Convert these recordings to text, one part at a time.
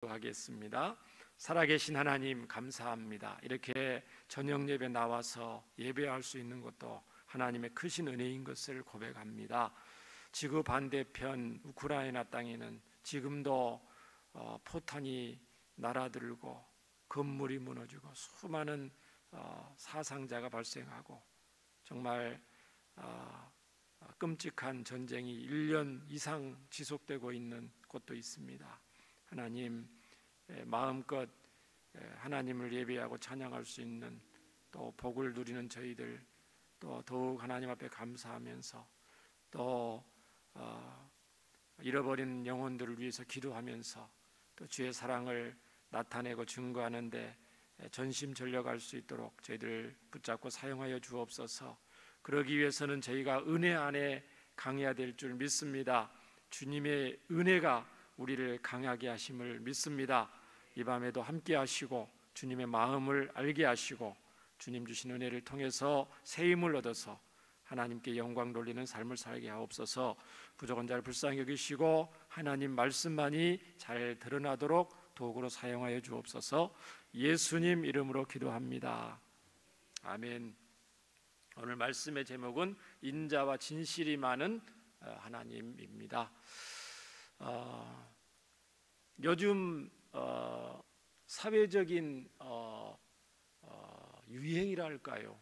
하겠습니다. 살아계신 하나님 감사합니다. 이렇게 저녁 예배 나와서 예배할 수 있는 것도 하나님의 크신 은혜인 것을 고백합니다. 지구 반대편 우크라이나 땅에는 지금도 포탄이 날아들고 건물이 무너지고 수많은 사상자가 발생하고 정말 끔찍한 전쟁이 1년 이상 지속되고 있는 곳도 있습니다. 하나님, 마음껏 하나님을 예배하고 찬양할 수 있는, 또 복을 누리는 저희들, 또 더욱 하나님 앞에 감사하면서 또 잃어버린 영혼들을 위해서 기도하면서 또 주의 사랑을 나타내고 증거하는데 전심전력할 수 있도록 저희들 붙잡고 사용하여 주옵소서. 그러기 위해서는 저희가 은혜 안에 강해야 될 줄 믿습니다. 주님의 은혜가 우리를 강하게 하심을 믿습니다. 이 밤에도 함께 하시고 주님의 마음을 알게 하시고 주님 주신 은혜를 통해서 새 힘을 얻어서 하나님께 영광 돌리는 삶을 살게 하옵소서. 부족한 자를 불쌍히 여기시고 하나님 말씀만이 잘 드러나도록 도구로 사용하여 주옵소서. 예수님 이름으로 기도합니다. 아멘. 오늘 말씀의 제목은 인자와 진실이 많은 하나님입니다. 요즘 사회적인 유행이라 할까요?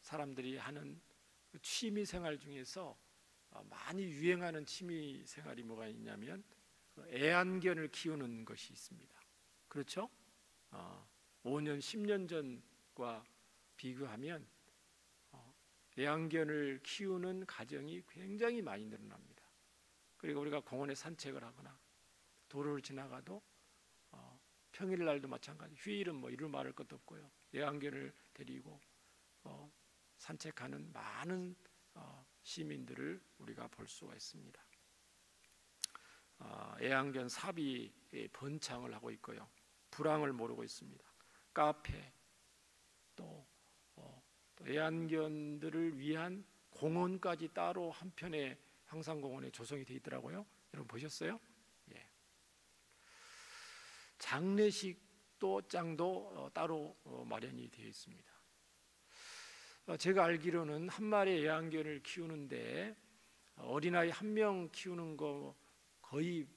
사람들이 하는 취미생활 중에서 많이 유행하는 취미생활이 뭐가 있냐면 애완견을 키우는 것이 있습니다. 그렇죠? 5년, 10년 전과 비교하면 애완견을 키우는 가정이 굉장히 많이 늘어납니다. 그리고 우리가 공원에 산책을 하거나 도로를 지나가도 평일날도 마찬가지, 휴일은 뭐 이루 말할 것도 없고요, 애완견을 데리고 산책하는 많은 시민들을 우리가 볼 수가 있습니다. 애완견 사비 번창을 하고 있고요, 불황을 모르고 있습니다. 카페, 또 애완견들을 위한 공원까지 따로 한편에 항상공원에 조성이 되어 있더라고요. 여러분 보셨어요? 예. 장례식도 장도 따로 마련이 되어 있습니다. 제가 알기로는 한 마리 애완견을 키우는데 어린아이 한 명 키우는 거 거의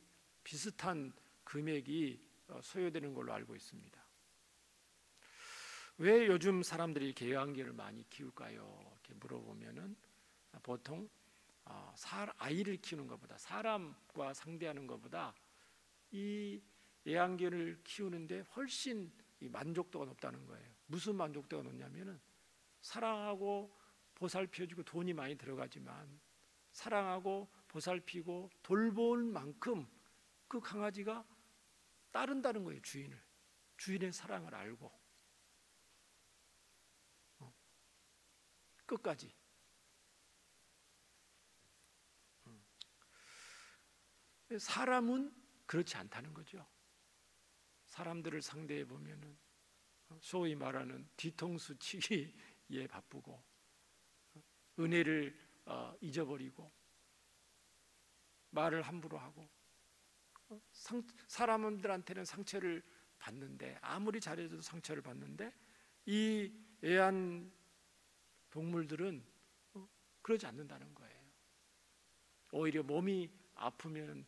비슷한 금액이 소요되는 걸로 알고 있습니다. 왜 요즘 사람들이 이렇게 애완견을 많이 키울까요? 이렇게 물어보면은 보통 아이를 키우는 것보다, 사람과 상대하는 것보다 이 애완견을 키우는데 훨씬 만족도가 높다는 거예요. 무슨 만족도가 높냐면은 사랑하고 보살펴주고 돈이 많이 들어가지만 사랑하고 보살피고 돌볼 만큼 그 강아지가 따른다는 거예요. 주인의 사랑을 알고 끝까지. 사람은 그렇지 않다는 거죠. 사람들을 상대해 보면은 소위 말하는 뒤통수 치기에 바쁘고 은혜를 잊어버리고 말을 함부로 하고 사람들한테는 상처를 받는데, 아무리 잘해줘도 상처를 받는데, 이 애완 동물들은 그러지 않는다는 거예요. 오히려 몸이 아프면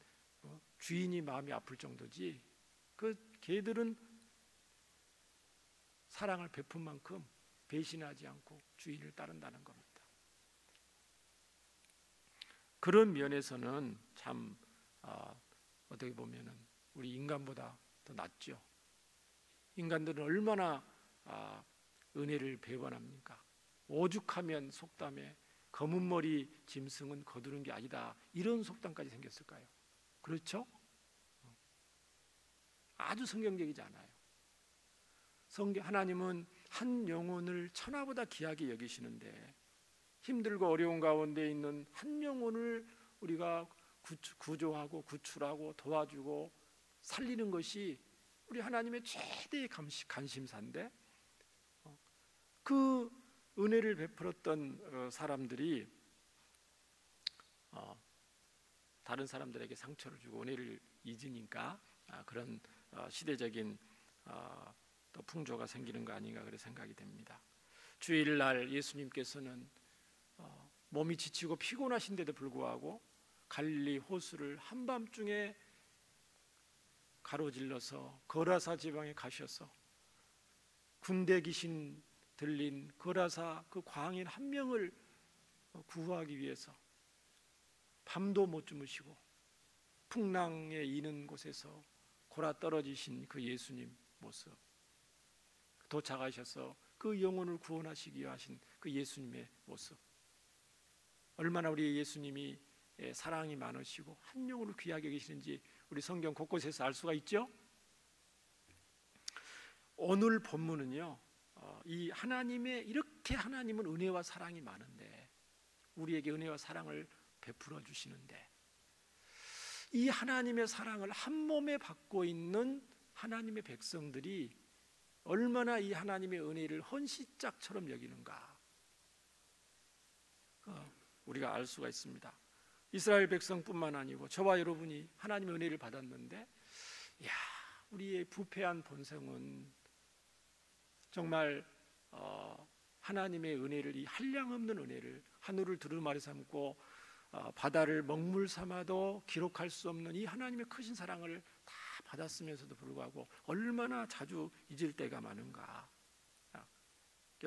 주인이 마음이 아플 정도지, 그 개들은 사랑을 베푼 만큼 배신하지 않고 주인을 따른다는 겁니다. 그런 면에서는 참 어떻게 보면은 우리 인간보다 더 낫죠. 인간들은 얼마나 은혜를 배반합니까? 오죽하면 속담에 검은 머리 짐승은 거두는 게 아니다, 이런 속담까지 생겼을까요? 그렇죠? 아주 성경적이지 않아요. 하나님은 한 영혼을 천하보다 귀하게 여기시는데, 힘들고 어려운 가운데 있는 한 영혼을 우리가 구조하고 구출하고 도와주고 살리는 것이 우리 하나님의 최대의 관심사인데, 그 은혜를 베풀었던 사람들이 다른 사람들에게 상처를 주고 은혜를 잊으니까 그런 시대적인 또 풍조가 생기는 거 아닌가 그런 생각이 됩니다. 주일날 예수님께서는 몸이 지치고 피곤하신데도 불구하고 갈릴리 호수를 한밤중에 가로질러서 거라사 지방에 가셔서 군대 귀신 들린 거라사 그 광인 한 명을 구하기 위해서 밤도 못 주무시고 풍랑에 이는 곳에서 골아 떨어지신 그 예수님 모습, 도착하셔서 그 영혼을 구원하시기 위해 하신 그 예수님의 모습, 얼마나 우리 예수님이 사랑이 많으시고 한 영혼을 귀하게 계시는지 우리 성경 곳곳에서 알 수가 있죠. 오늘 본문은요, 이 하나님의 이렇게 하나님은 은혜와 사랑이 많은데 우리에게 은혜와 사랑을 베풀어 주시는데 이 하나님의 사랑을 한 몸에 받고 있는 하나님의 백성들이 얼마나 이 하나님의 은혜를 헌시짝처럼 여기는가 우리가 알 수가 있습니다. 이스라엘 백성뿐만 아니고 저와 여러분이 하나님의 은혜를 받았는데 우리의 부패한 본성은 정말 하나님의 은혜를, 이 한량없는 은혜를, 하늘을 두루마리 삼고 바다를 먹물 삼아도 기록할 수 없는 이 하나님의 크신 사랑을 다 받았으면서도 불구하고 얼마나 자주 잊을 때가 많은가.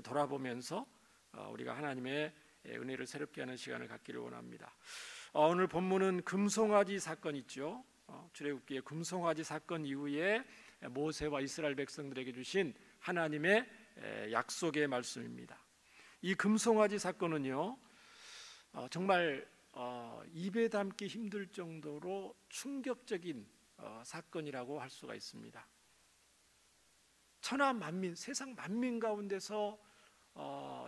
돌아보면서 우리가 하나님의 은혜를 새롭게 하는 시간을 갖기를 원합니다. 오늘 본문은 금송아지 사건 있죠. 출애굽기의 금송아지 사건 이후에 모세와 이스라엘 백성들에게 주신 하나님의 약속의 말씀입니다. 이 금송아지 사건은요, 정말 입에 담기 힘들 정도로 충격적인 사건이라고 할 수가 있습니다. 천하 만민, 세상 만민 가운데서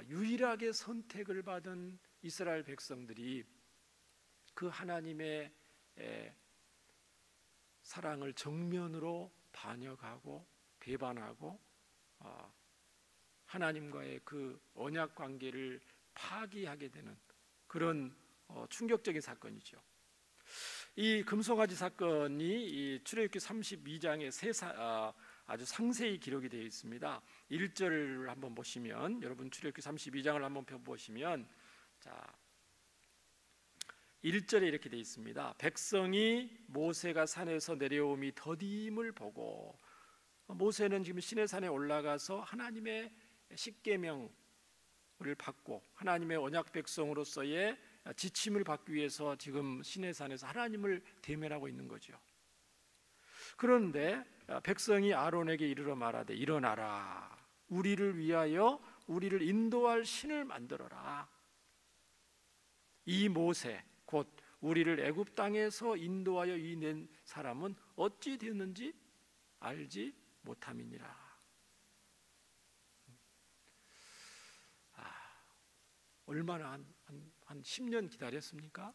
유일하게 선택을 받은 이스라엘 백성들이 그 하나님의 사랑을 정면으로 반역하고 배반하고 하나님과의 그 언약 관계를 파기하게 되는 그런 충격적인 사건이죠. 이 금송아지 사건이 이 출애굽기 32장에 아주 상세히 기록이 되어 있습니다. 1절을 한번 보시면, 여러분 출애굽기 32장을 한번 펴보시면, 자 1절에 이렇게 되어 있습니다. 백성이 모세가 산에서 내려옴이 더디임을 보고, 모세는 지금 시내산에 올라가서 하나님의 십계명을 받고 하나님의 언약 백성으로서의 지침을 받기 위해서 지금 시내산에서 하나님을 대면하고 있는 거죠. 그런데 백성이 아론에게 이르러 말하되, 일어나라, 우리를 위하여 우리를 인도할 신을 만들어라. 이 모세 곧 우리를 애굽 땅에서 인도하여 이낸 사람은 어찌 되었는지 알지 못함이니라. 얼마나 한 10년 기다렸습니까?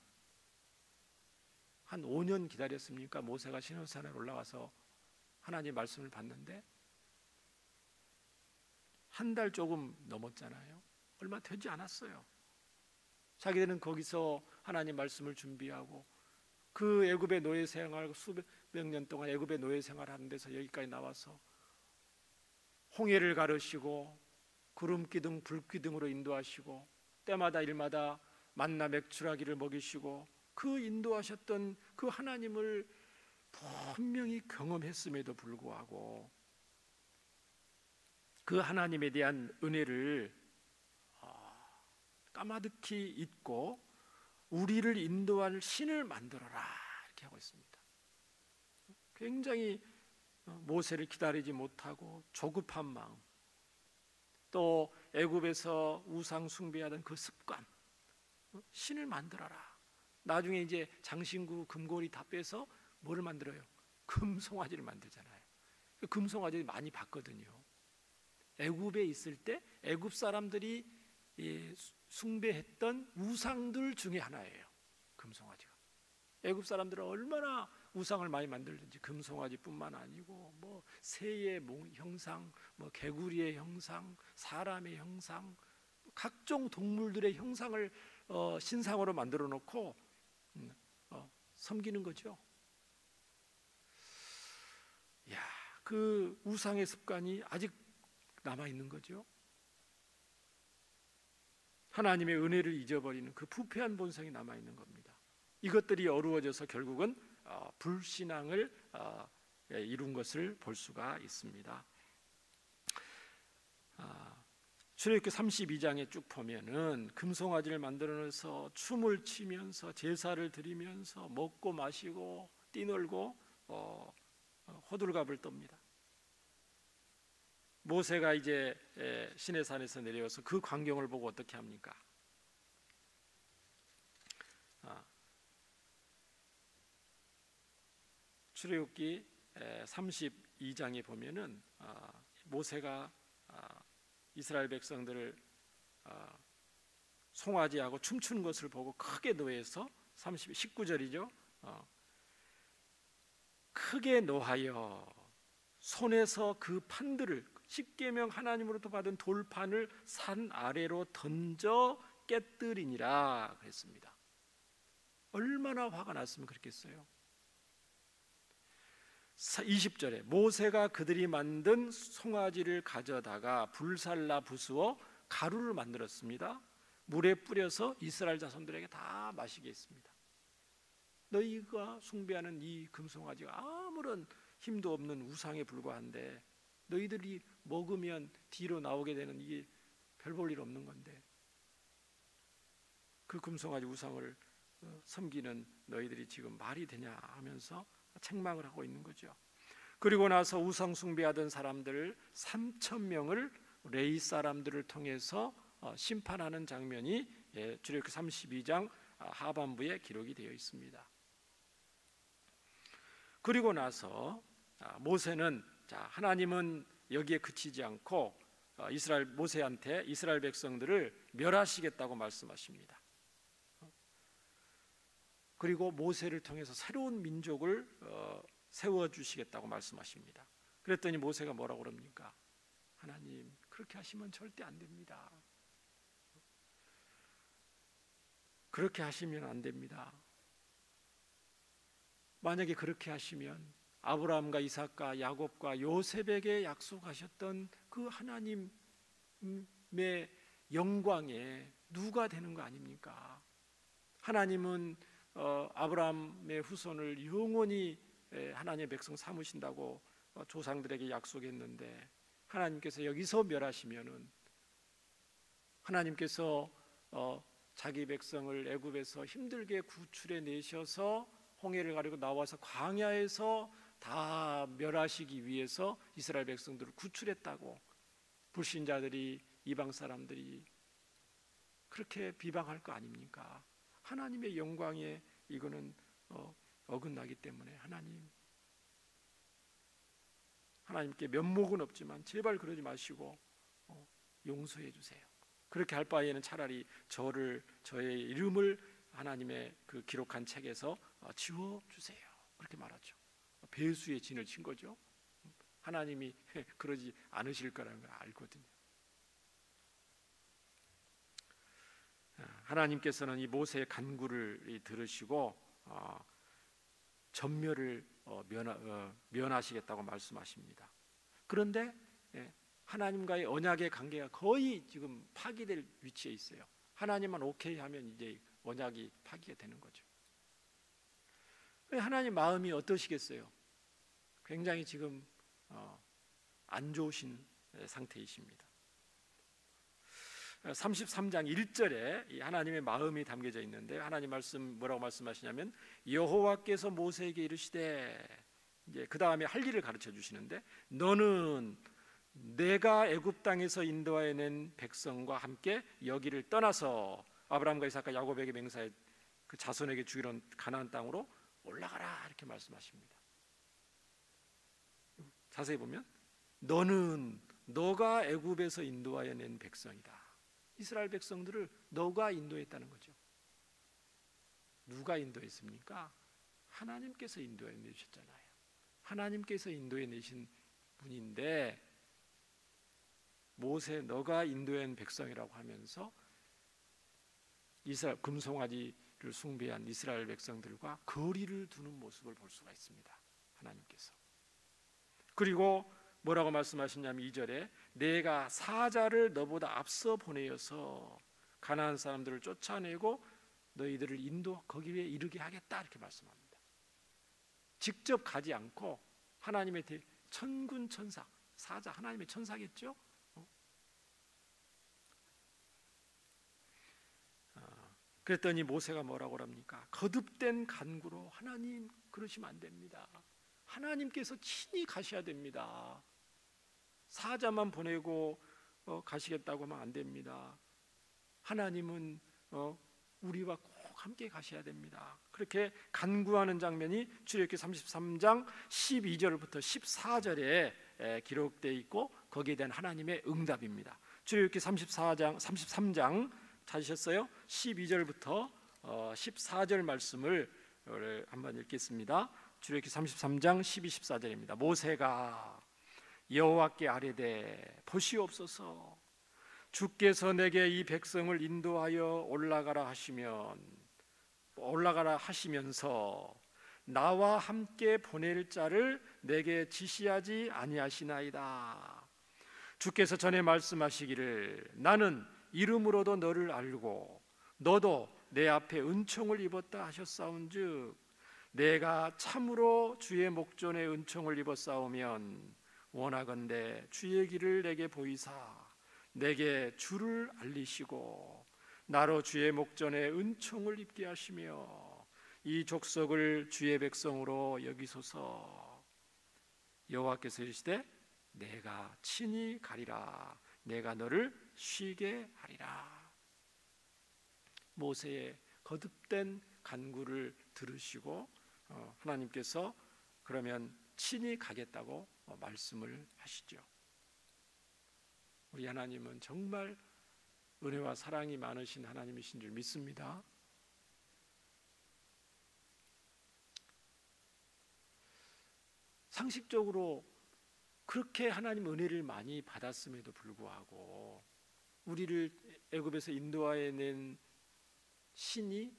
한 5년 기다렸습니까? 모세가 시내산에 올라가서 하나님의 말씀을 받는데 한 달 조금 넘었잖아요. 얼마 되지 않았어요. 자기들은 거기서 하나님 말씀을 준비하고 그 애굽의 노예 생활, 수백 년 동안 애굽의 노예 생활하는 데서 여기까지 나와서 홍해를 가르시고 구름기둥 불기둥으로 인도하시고 때마다 일마다 만나 맥주라기를 먹이시고 그 인도하셨던 그 하나님을 분명히 경험했음에도 불구하고 그 하나님에 대한 은혜를 까마득히 잊고 우리를 인도할 신을 만들어라 이렇게 하고 있습니다. 굉장히 모세를 기다리지 못하고 조급한 마음, 또 애굽에서 우상 숭배하던 그 습관, 신을 만들어라. 나중에 이제 장신구 금고리 다 빼서 뭐를 만들어요? 금송아지를 만들잖아요. 금송아지 많이 봤거든요. 애굽에 있을 때 애굽 사람들이 숭배했던 우상들 중에 하나예요, 금송아지가. 애굽 사람들은 얼마나 우상을 많이 만들든지 금송아지뿐만 아니고 뭐 새의 형상, 뭐 개구리의 형상, 사람의 형상, 각종 동물들의 형상을 신상으로 만들어 놓고 섬기는 거죠. 그 우상의 습관이 아직 남아 있는 거죠. 하나님의 은혜를 잊어버리는 그 부패한 본성이 남아 있는 겁니다. 이것들이 어루어져서 결국은 불신앙을 이룬 것을 볼 수가 있습니다. 출애굽기 32장에 쭉 보면은 금송아지를 만들어내서 춤을 추면서 제사를 드리면서 먹고 마시고 뛰놀고 호들갑을 떱니다. 모세가 이제 시내산에서 내려와서 그 광경을 보고 어떻게 합니까? 출애굽기 32장에 보면은 모세가 이스라엘 백성들을 송아지하고 춤추는 것을 보고 크게 노해서 19절이죠. 크게 노하여 손에서 그 판들을 십계명 하나님으로부터 받은 돌판을 산 아래로 던져 깨뜨리니라 그랬습니다. 얼마나 화가 났으면 그랬겠어요. 20절에 모세가 그들이 만든 송아지를 가져다가 불살라 부수어 가루를 만들었습니다. 물에 뿌려서 이스라엘 자손들에게 다 마시게 했습니다. 너희가 숭배하는 이 금송아지가 아무런 힘도 없는 우상에 불과한데 너희들이 먹으면 뒤로 나오게 되는 이게 별 볼 일 없는 건데 그 금송아지 우상을 섬기는 너희들이 지금 말이 되냐 하면서 책망을 하고 있는 거죠. 그리고 나서 우상 숭배하던 사람들 3,000명을 레위 사람들을 통해서 심판하는 장면이 출애굽기 32장 하반부에 기록이 되어 있습니다. 그리고 나서 모세는 하나님은 여기에 그치지 않고 모세한테 이스라엘 백성들을 멸하시겠다고 말씀하십니다. 그리고 모세를 통해서 새로운 민족을 세워주시겠다고 말씀하십니다. 그랬더니 모세가 뭐라고 그럽니까? 하나님, 그렇게 하시면 절대 안 됩니다. 그렇게 하시면 안 됩니다. 만약에 그렇게 하시면 아브라함과 이삭과 야곱과 요셉에게 약속하셨던 그 하나님의 영광에 누가 되는 거 아닙니까? 하나님은 아브라함의 후손을 영원히 하나님의 백성 삼으신다고 조상들에게 약속했는데 하나님께서 여기서 멸하시면은 하나님께서 자기 백성을 애굽에서 힘들게 구출해 내셔서 홍해를 가리고 나와서 광야에서 다 멸하시기 위해서 이스라엘 백성들을 구출했다고 불신자들이 이방 사람들이 그렇게 비방할 거 아닙니까? 하나님의 영광에 이거는 어긋나기 때문에 하나님께 면목은 없지만 제발 그러지 마시고 용서해 주세요. 그렇게 할 바에는 차라리 저의 이름을 하나님의 그 기록한 책에서 지워 주세요. 그렇게 말하죠. 배수의 진을 친 거죠. 하나님이 그러지 않으실 거라는 걸 알거든요. 하나님께서는 이 모세의 간구를 들으시고 전멸을 면하시겠다고 말씀하십니다. 그런데 하나님과의 언약의 관계가 거의 지금 파기될 위치에 있어요. 하나님만 오케이 하면 이제 언약이 파기가 되는 거죠. 하나님 마음이 어떠시겠어요? 굉장히 지금 안 좋으신 상태이십니다. 33장 1절에 하나님의 마음이 담겨져 있는데 하나님 뭐라고 말씀하시냐면 여호와께서 모세에게 이르시되 이제 그 다음에 할 일을 가르쳐 주시는데 너는 내가 애굽 땅에서 인도하여 낸 백성과 함께 여기를 떠나서 아브라함과 이삭과 야곱에게 맹세해 그 자손에게 주기로 가나안 땅으로 올라가라 이렇게 말씀하십니다. 자세히 보면 너는 너가 애굽에서 인도하여 낸 백성이다. 이스라엘 백성들을 너가 인도했다는 거죠. 누가 인도했습니까? 하나님께서 인도해 내셨잖아요. 하나님께서 인도해 내신 분인데 모세 너가 인도한 백성이라고 하면서 이스라엘 금송아지를 숭배한 이스라엘 백성들과 거리를 두는 모습을 볼 수가 있습니다. 하나님께서 그리고 뭐라고 말씀하시냐면 2절에 내가 사자를 너보다 앞서 보내어서 가나안 사람들을 쫓아내고 너희들을 인도 거기에 이르게 하겠다 이렇게 말씀합니다. 직접 가지 않고 하나님의 천군 천사, 사자 하나님의 천사겠죠. 그랬더니 모세가 뭐라고 합니까? 거듭된 간구로 하나님 그러시면 안 됩니다. 하나님께서 친히 가셔야 됩니다. 사자만 보내고 가시겠다고 하면 안 됩니다. 하나님은 우리와 꼭 함께 가셔야 됩니다. 그렇게 간구하는 장면이 출애굽기 33장 12절부터 14절에 기록되어 있고 거기에 대한 하나님의 응답입니다. 출애굽기 33장 찾으셨어요? 12절부터 14절 말씀을 한번 읽겠습니다. 출애굽기 33장 12, 14절입니다. 모세가 여호와께 아뢰되 보시옵소서 주께서 내게 이 백성을 인도하여 올라가라 하시면서 나와 함께 보낼 자를 내게 지시하지 아니하시나이다. 주께서 전에 말씀하시기를 나는 이름으로도 너를 알고 너도 내 앞에 은총을 입었다 하셨사온즉 내가 참으로 주의 목전에 은총을 입었사오면 원하건대 주의 길을 내게 보이사 내게 주를 알리시고 나로 주의 목전에 은총을 입게 하시며 이 족속을 주의 백성으로 여기소서. 여호와께서 이르시되 내가 친히 가리라 내가 너를 쉬게 하리라. 모세의 거듭된 간구를 들으시고 하나님께서 그러면 친히 가겠다고 말씀을 하시죠. 우리 하나님은 정말 은혜와 사랑이 많으신 하나님이신 줄 믿습니다. 상식적으로 그렇게 하나님 은혜를 많이 받았음에도 불구하고 우리를 애굽에서 인도하여 낸 신이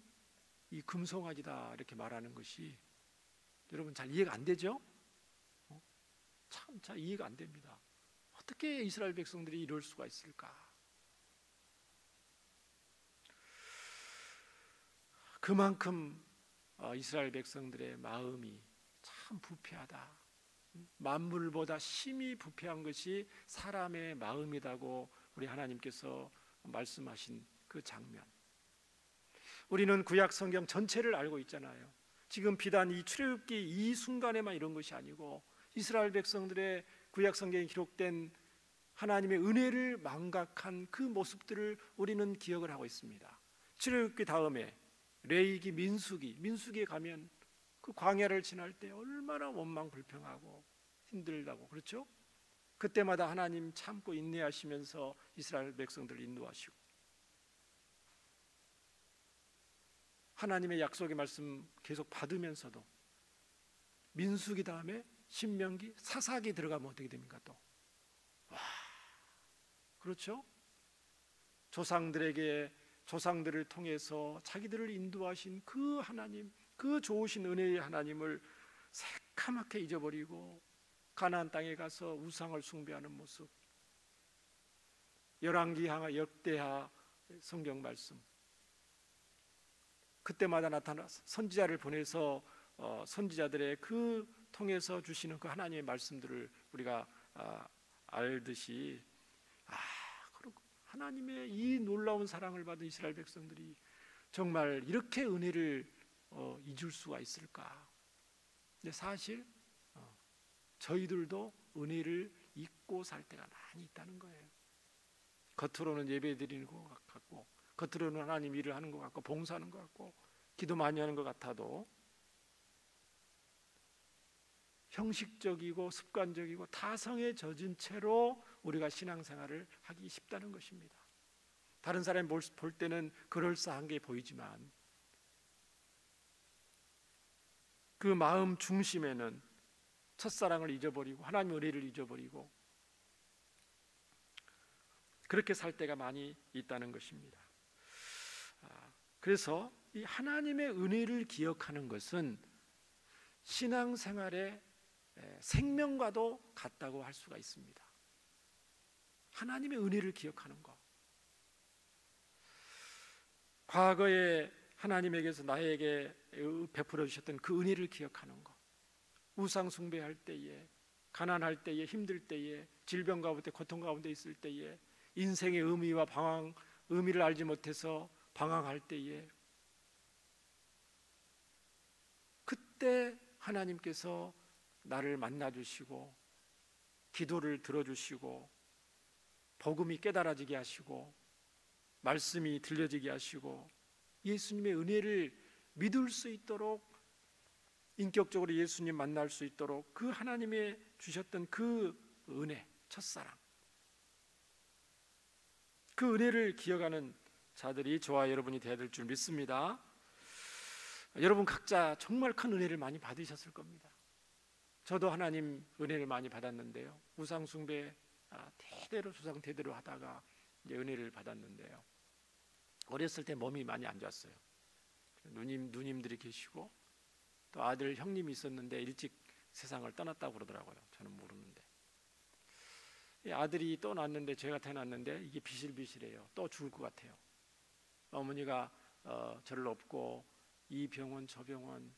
이 금송아지다 이렇게 말하는 것이 여러분 잘 이해가 안 되죠? 참 잘 이해가 안 됩니다. 어떻게 이스라엘 백성들이 이럴 수가 있을까? 그만큼 이스라엘 백성들의 마음이 참 부패하다. 만물보다 심히 부패한 것이 사람의 마음이라고 우리 하나님께서 말씀하신 그 장면. 우리는 구약 성경 전체를 알고 있잖아요. 지금 비단 이 출애굽기 이 순간에만 이런 것이 아니고 이스라엘 백성들의 구약 성경에 기록된 하나님의 은혜를 망각한 그 모습들을 우리는 기억을 하고 있습니다. 출애굽기 다음에 레위기, 민수기에 가면 그 광야를 지날 때 얼마나 원망불평하고 힘들다고 그렇죠? 그때마다 하나님 참고 인내하시면서 이스라엘 백성들을 인도하시고 하나님의 약속의 말씀 계속 받으면서도 민수기 다음에 신명기, 사사기 들어가면 어떻게 됩니까? 또 그렇죠? 조상들을 통해서 자기들을 인도하신 그 하나님, 그 좋으신 은혜의 하나님을 새카맣게 잊어버리고 가나안 땅에 가서 우상을 숭배하는 모습. 열왕기하, 역대하 성경 말씀. 그때마다 나타나 선지자를 보내서 선지자들의 그 통해서 주시는 그 하나님의 말씀들을 우리가 알듯이 그렇고 하나님의 이 놀라운 사랑을 받은 이스라엘 백성들이 정말 이렇게 은혜를 잊을 수가 있을까? 근데 사실 저희들도 은혜를 잊고 살 때가 많이 있다는 거예요. 겉으로는 예배 드리는 것 같고 겉으로는 하나님 일을 하는 것 같고 봉사하는 것 같고 기도 많이 하는 것 같아도 형식적이고 습관적이고 타성에 젖은 채로 우리가 신앙생활을 하기 쉽다는 것입니다. 다른 사람이 볼 때는 그럴싸한 게 보이지만 그 마음 중심에는 첫사랑을 잊어버리고 하나님의 은혜를 잊어버리고 그렇게 살 때가 많이 있다는 것입니다. 그래서 이 하나님의 은혜를 기억하는 것은 신앙생활의 생명과도 같다고 할 수가 있습니다. 하나님의 은혜를 기억하는 것. 과거에 하나님에게서 나에게 베풀어 주셨던 그 은혜를 기억하는 것. 우상 숭배할 때에, 가난할 때에, 힘들 때에, 질병 가운데 고통 가운데 있을 때에, 인생의 의미와 의미를 알지 못해서 방황할 때에, 그때 하나님께서 나를 만나주시고 기도를 들어주시고 복음이 깨달아지게 하시고 말씀이 들려지게 하시고 예수님의 은혜를 믿을 수 있도록, 인격적으로 예수님 만날 수 있도록 그 하나님의 주셨던 그 은혜, 첫사랑, 그 은혜를 기억하는 자들이 저와 여러분이 되어야 될 줄 믿습니다. 여러분 각자 정말 큰 은혜를 많이 받으셨을 겁니다. 저도 하나님 은혜를 많이 받았는데요, 우상 숭배 대대로 조상 대대로 하다가 이제 은혜를 받았는데요, 어렸을 때 몸이 많이 안 좋았어요. 누님들이 계시고 또 아들 형님이 있었는데 일찍 세상을 떠났다고 그러더라고요. 저는 모르는데 아들이 또 낳았는데, 제가 태어났는데 이게 비실비실해요. 또 죽을 것 같아요. 어머니가 저를 업고 이 병원 저 병원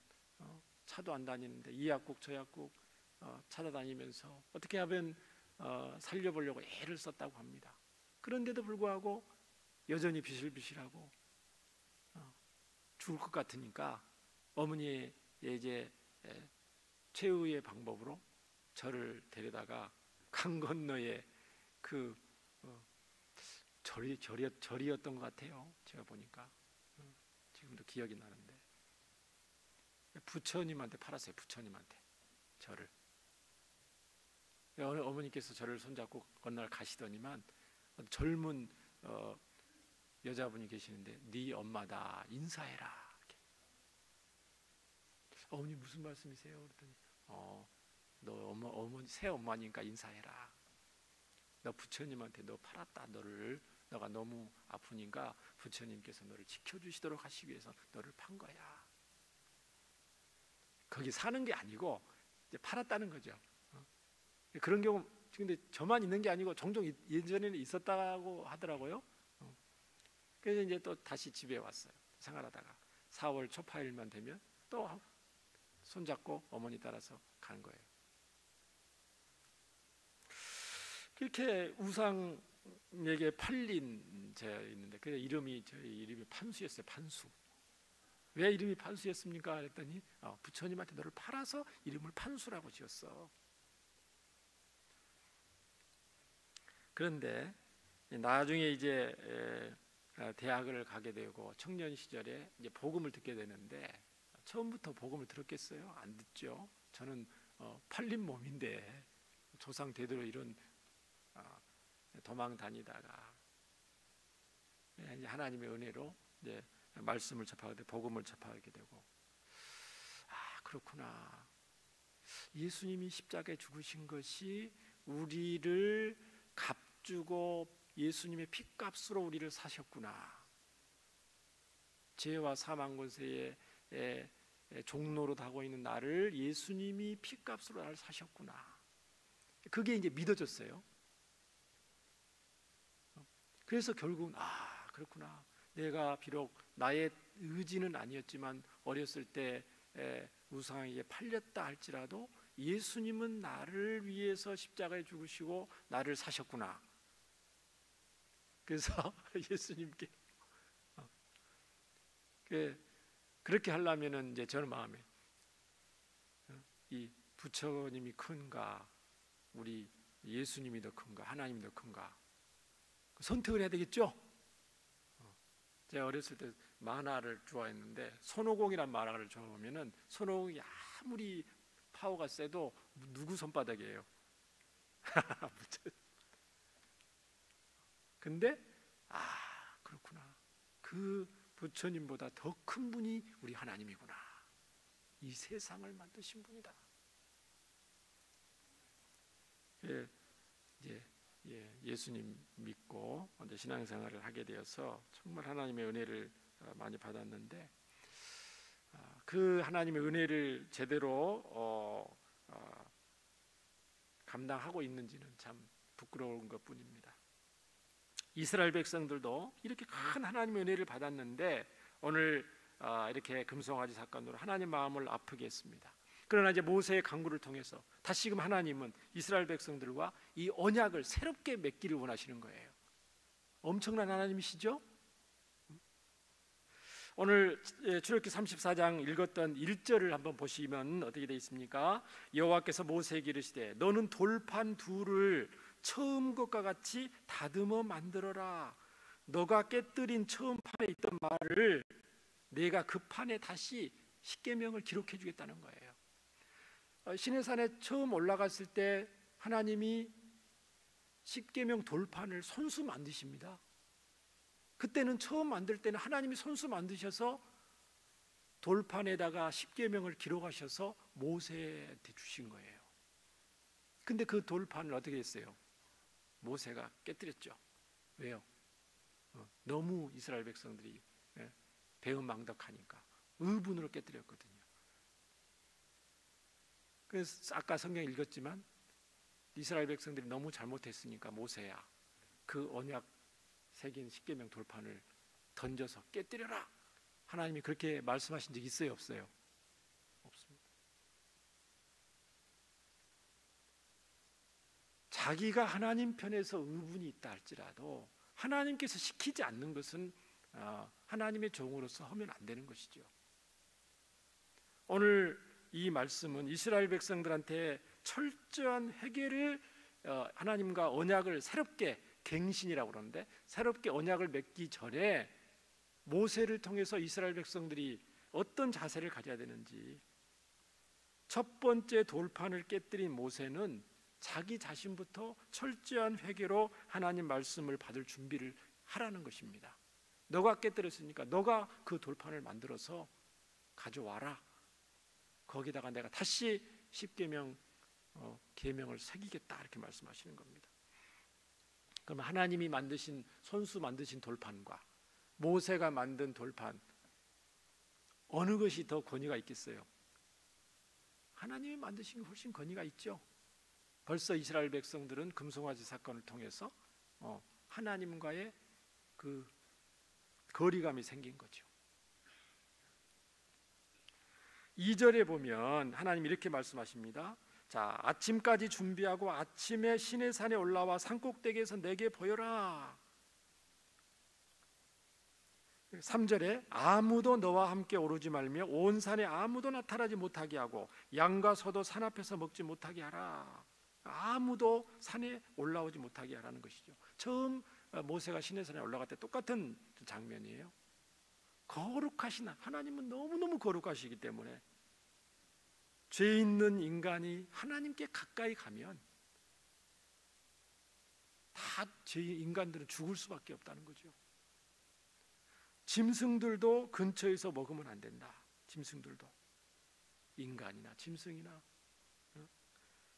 차도 안 다니는데 이 약국 저 약국 찾아다니면서 어떻게 하면 살려보려고 애를 썼다고 합니다. 그런데도 불구하고 여전히 비실비실하고 죽을 것 같으니까 어머니의 이제 최후의 방법으로 저를 데려다가 강 건너에 그 절이었던 것 같아요. 제가 보니까 지금도 기억이 나는데 부처님한테 팔았어요. 부처님한테 저를. 어머니께서 저를 손잡고 건널 가시더니만 젊은 여자분이 계시는데 네 엄마다 인사해라. 이렇게. 어머니 무슨 말씀이세요? 그랬더니 너 어머니 새 엄마니까 인사해라. 너 부처님한테 너 팔았다. 너가 너무 아프니까 부처님께서 너를 지켜주시도록 하시기 위해서 너를 판 거야. 거기 사는 게 아니고 이제 팔았다는 거죠. 그런 경우 근데 저만 있는 게 아니고 종종 예전에는 있었다고 하더라고요. 그래서 이제 또 다시 집에 왔어요. 생활하다가 4월 초파일만 되면 또 손잡고 어머니 따라서 간 거예요. 그렇게 우상에게 팔린 제가 있는데 그 저희 이름이 판수였어요. 판수. 왜 이름이 판수였습니까? 그랬더니 부처님한테 너를 팔아서 이름을 판수라고 지었어. 그런데 나중에 이제 대학을 가게 되고 청년 시절에 이제 복음을 듣게 되는데, 처음부터 복음을 들었겠어요? 안 듣죠. 저는 팔린 몸인데 조상 대대로 이런 도망 다니다가 이제 하나님의 은혜로 이제 말씀을 접하게 되고 복음을 접하게 되고, 그렇구나. 예수님이 십자가에 죽으신 것이 우리를 값주고 예수님의 피값으로 우리를 사셨구나. 죄와 사망 권세의 종로로 다고 있는 나를 예수님이 피값으로 나를 사셨구나. 그게 이제 믿어졌어요. 그래서 결국은 그렇구나. 내가 비록 나의 의지는 아니었지만 어렸을 때 우상에게 팔렸다 할지라도 예수님은 나를 위해서 십자가에 죽으시고 나를 사셨구나. 그래서 예수님께 그렇게 하려면은 이제 저는 마음에 이 부처님이 큰가, 우리 예수님이 더 큰가, 하나님이 더 큰가, 선택을 해야 되겠죠. 제가 어렸을 때 만화를 좋아했는데 손오공이란 만화를 좋아하면은 손오공이 아무리 파워가 세도 누구 손바닥이에요? 근데 그렇구나. 그 부처님보다 더 큰 분이 우리 하나님이구나. 이 세상을 만드신 분이다. 예수님 믿고 먼저 신앙생활을 하게 되어서 정말 하나님의 은혜를 많이 받았는데, 그 하나님의 은혜를 제대로 감당하고 있는지는 참 부끄러운 것뿐입니다. 이스라엘 백성들도 이렇게 큰 하나님의 은혜를 받았는데 오늘 이렇게 금송아지 사건으로 하나님 마음을 아프게 했습니다. 그러나 이제 모세의 강구를 통해서 다시금 하나님은 이스라엘 백성들과 이 언약을 새롭게 맺기를 원하시는 거예요. 엄청난 하나님이시죠? 오늘 출애굽기 34장 읽었던 1절을 한번 보시면 어떻게 되어 있습니까? 여호와께서 모세에게 이르시되 너는 돌판 둘을 처음 것과 같이 다듬어 만들어라. 너가 깨뜨린 처음 판에 있던 말을 내가 그 판에 다시 십계명을 기록해 주겠다는 거예요. 시내산에 처음 올라갔을 때 하나님이 십계명 돌판을 손수 만드십니다. 그때는 처음 만들 때는 하나님이 손수 만드셔서 돌판에다가 십계명을 기록하셔서 모세한테 주신 거예요. 근데 그 돌판을 어떻게 했어요? 모세가 깨뜨렸죠. 왜요? 너무 이스라엘 백성들이 배은망덕하니까 의분으로 깨뜨렸거든요. 그래서 아까 성경 읽었지만 이스라엘 백성들이 너무 잘못했으니까 모세야 그 언약 새긴 십계명 돌판을 던져서 깨뜨려라. 하나님이 그렇게 말씀하신 적 있어요, 없어요? 없습니다. 자기가 하나님 편에서 의분이 있다 할지라도 하나님께서 시키지 않는 것은 하나님의 종으로서 하면 안 되는 것이죠. 오늘 이 말씀은 이스라엘 백성들한테 철저한 회개를 하나님과 언약을 새롭게 갱신이라고 그러는데 새롭게 언약을 맺기 전에 모세를 통해서 이스라엘 백성들이 어떤 자세를 가져야 되는지, 첫 번째 돌판을 깨뜨린 모세는 자기 자신부터 철저한 회개로 하나님 말씀을 받을 준비를 하라는 것입니다. 너가 깨뜨렸으니까 너가 그 돌판을 만들어서 가져와라. 거기다가 내가 다시 십계명 계명을 새기겠다 이렇게 말씀하시는 겁니다. 그럼 하나님이 만드신 손수 만드신 돌판과 모세가 만든 돌판 어느 것이 더 권위가 있겠어요? 하나님이 만드신 게 훨씬 권위가 있죠. 벌써 이스라엘 백성들은 금송아지 사건을 통해서 하나님과의 그 거리감이 생긴 거죠. 2절에 보면 하나님 이렇게 말씀하십니다. 자, 아침까지 준비하고 아침에 시내산에 올라와 산꼭대기에서 내게 보여라. 3절에 아무도 너와 함께 오르지 말며 온 산에 아무도 나타나지 못하게 하고 양과 소도 산 앞에서 먹지 못하게 하라. 아무도 산에 올라오지 못하게 하라는 것이죠. 처음 모세가 시내산에 올라갈 때 똑같은 장면이에요. 거룩하신 하나님은 너무너무 거룩하시기 때문에 죄 있는 인간이 하나님께 가까이 가면 다 인간들은 죽을 수밖에 없다는 거죠. 짐승들도 근처에서 먹으면 안 된다. 짐승들도, 인간이나 짐승이나.